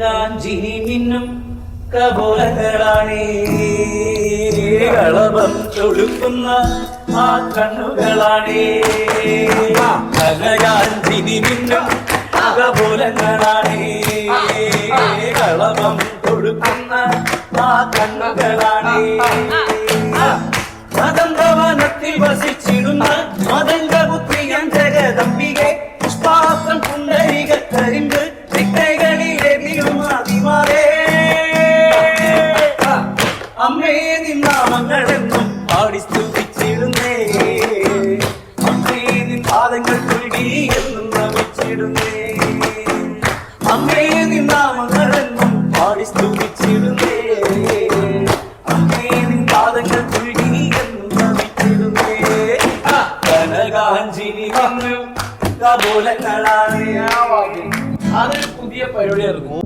കനകാഞ്ചിനി മിന്നും കപോലങ്ങളാണേ കളഭം തൊടുക്കുന്ന ആ കണ്ണുകളാണേ കനകാഞ്ചിനി മിന്നും കപോലങ്ങളാണേ കളഭം തൊടുക്കുന്ന ആ കണ്ണുകളാണേ മദംഗവനത്തിൽ വസിച്ചിടുന്ന മദംഗപുത്രിയൻ ജഗദംബികെ പുഷ്പാസ്ത്രം പുണ്ടരിക കരിമ്പ് ചിട്ടകളിലെ വീണുമാതിമാരേ അമ്മേ നിന്നാമങ്ങളെന്നും പാടി സ്തുതിച്ചിടുന്നേ അമ്മേ നിൻ പാദങ്ങൾ കുരുടി എന്നും നമിച്ചിടുന്നേ അമ്മേ നിന്നാമങ്ങളെന്നും പാടി സ്തുതിച്ചിടുന്നേ അമ്മേ നിൻ പാദങ്ങൾ കുരുടി എന്നും നമിച്ചിടുന്നേ കനകാഞ്ചിനി വന്നു കപോലങ്ങളാണ്. അതൊരു പുതിയ പരിപാടിയായിരുന്നു.